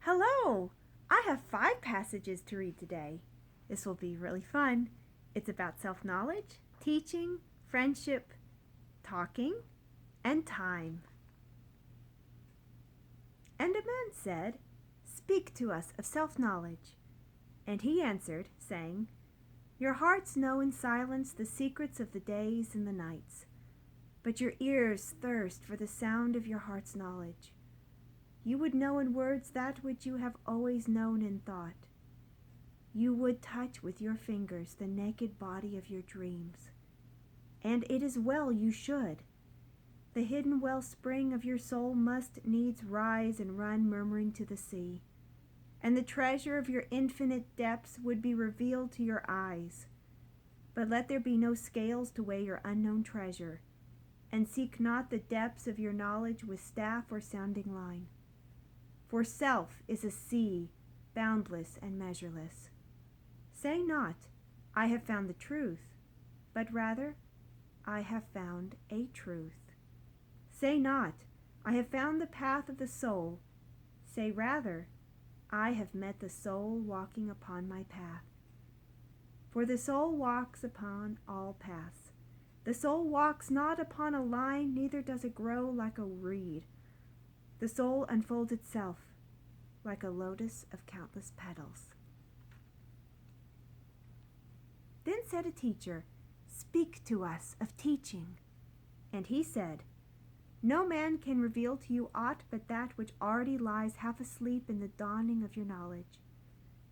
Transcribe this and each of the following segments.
Hello! I have 5 passages to read today. This will be really fun. It's about self-knowledge, teaching, friendship, talking, and time. And a man said, "Speak to us of self-knowledge." And he answered, saying, "Your hearts know in silence the secrets of the days and the nights, but your ears thirst for the sound of your heart's knowledge. You would know in words that which you have always known in thought. You would touch with your fingers the naked body of your dreams. And it is well you should. The hidden wellspring of your soul must needs rise and run murmuring to the sea, and the treasure of your infinite depths would be revealed to your eyes. But let there be no scales to weigh your unknown treasure, and seek not the depths of your knowledge with staff or sounding line. For self is a sea, boundless and measureless. Say not, I have found the truth, but rather, I have found a truth. Say not, I have found the path of the soul. Say rather, I have met the soul walking upon my path. For the soul walks upon all paths. The soul walks not upon a line, neither does it grow like a reed. The soul unfolds itself like a lotus of countless petals. Then said a teacher, "Speak to us of teaching." And he said, "No man can reveal to you aught but that which already lies half asleep in the dawning of your knowledge.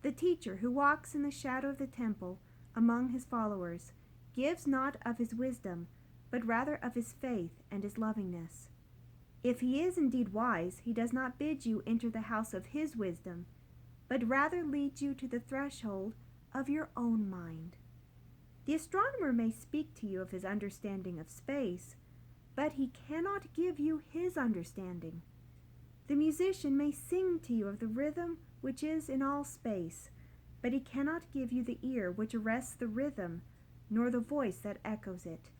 The teacher who walks in the shadow of the temple among his followers gives not of his wisdom, but rather of his faith and his lovingness. If he is indeed wise, he does not bid you enter the house of his wisdom, but rather leads you to the threshold of your own mind. The astronomer may speak to you of his understanding of space, but he cannot give you his understanding. The musician may sing to you of the rhythm which is in all space, but he cannot give you the ear which arrests the rhythm, nor the voice that echoes it.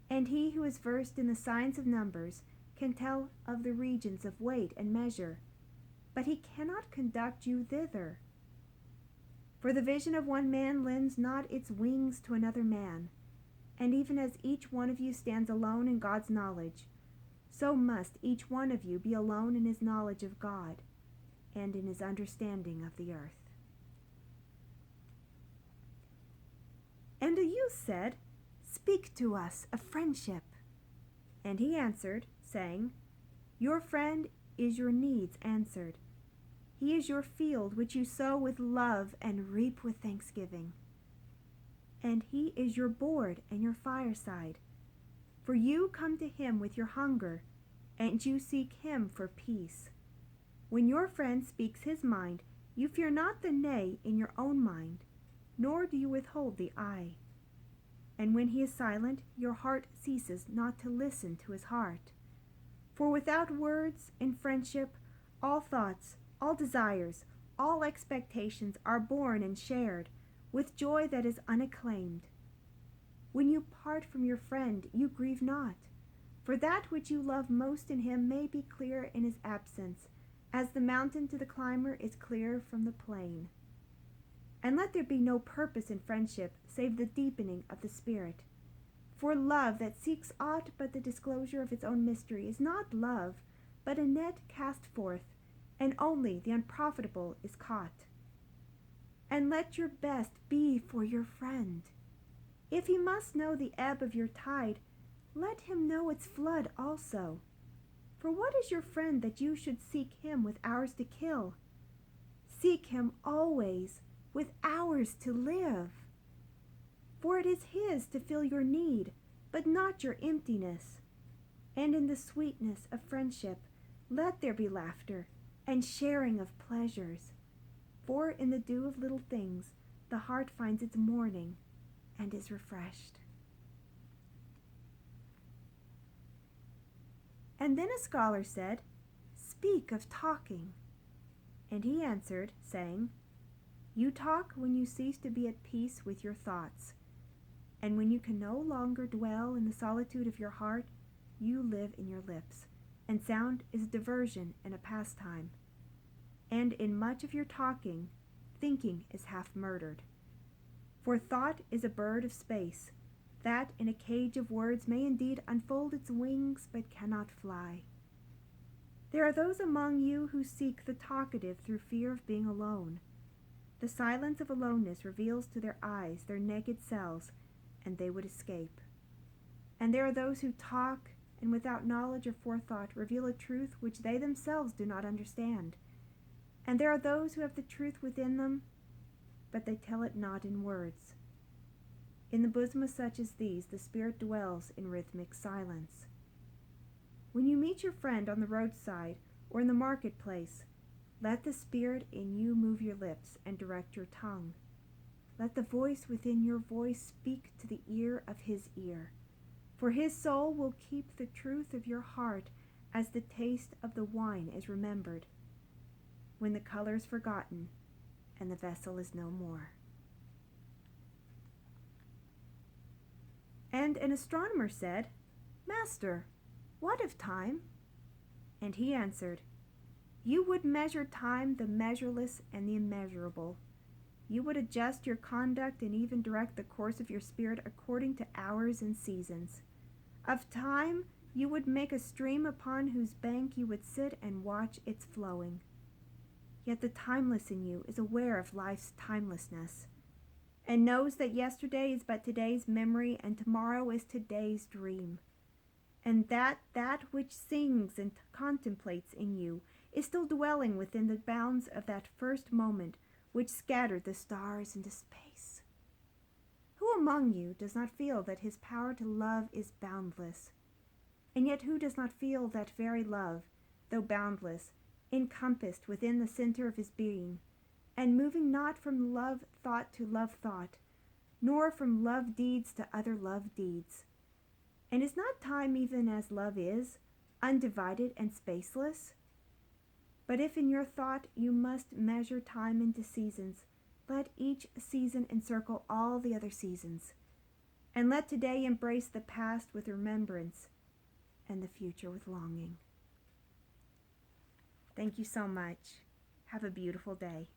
And he who is versed in the science of numbers can tell of the regions of weight and measure, but he cannot conduct you thither. For the vision of one man lends not its wings to another man, and even as each one of you stands alone in God's knowledge, so must each one of you be alone in his knowledge of God and in his understanding of the earth." And a youth said, "Speak to us of friendship." And he answered, saying, "Your friend is your needs answered. He is your field which you sow with love and reap with thanksgiving. And he is your board and your fireside. For you come to him with your hunger, and you seek him for peace. When your friend speaks his mind, you fear not the nay in your own mind, nor do you withhold the I. And when he is silent, your heart ceases not to listen to his heart. For without words, in friendship, all thoughts, all desires, all expectations are born and shared, with joy that is unacclaimed. When you part from your friend, you grieve not, for that which you love most in him may be clear in his absence, as the mountain to the climber is clear from the plain. And let there be no purpose in friendship save the deepening of the spirit. For love that seeks aught but the disclosure of its own mystery is not love, but a net cast forth, and only the unprofitable is caught. And let your best be for your friend. If he must know the ebb of your tide, let him know its flood also. For what is your friend that you should seek him with hours to kill? Seek him always with hours to live. For it is his to fill your need, but not your emptiness. And in the sweetness of friendship, let there be laughter and sharing of pleasures. For in the dew of little things, the heart finds its morning and is refreshed." And then a scholar said, "Speak of talking." And he answered, saying, "You talk when you cease to be at peace with your thoughts. And when you can no longer dwell in the solitude of your heart, you live in your lips, and sound is a diversion and a pastime. and in much of your talking, thinking is half murdered. For thought is a bird of space, that in a cage of words may indeed unfold its wings, but cannot fly. There are those among you who seek the talkative through fear of being alone. The silence of aloneness reveals to their eyes their naked selves, and they would escape. And there are those who talk, and without knowledge or forethought reveal a truth which they themselves do not understand. And there are those who have the truth within them, but they tell it not in words. In the bosom of such as these, the Spirit dwells in rhythmic silence. When you meet your friend on the roadside or in the marketplace, let the Spirit in you move your lips and direct your tongue. Let the voice within your voice speak to the ear of his ear. For his soul will keep the truth of your heart as the taste of the wine is remembered, when the color is forgotten and the vessel is no more. And an astronomer said, Master, what of time? And he answered, You would measure time, the measureless and the immeasurable. You would adjust your conduct and even direct the course of your spirit according to hours and seasons. Of time, you would make a stream upon whose bank you would sit and watch its flowing. Yet the timeless in you is aware of life's timelessness, and knows that yesterday is but today's memory and tomorrow is today's dream, and that which sings and contemplates in you is still dwelling within the bounds of that first moment which scattered the stars into space. Who among you does not feel that his power to love is boundless? And yet who does not feel that very love, though boundless, encompassed within the center of his being, and moving not from love thought to love thought, nor from love deeds to other love deeds? And is not time even as love is, undivided and spaceless? But if in your thought you must measure time into seasons, let each season encircle all the other seasons, and let today embrace the past with remembrance and the future with longing. Thank you so much. Have a beautiful day.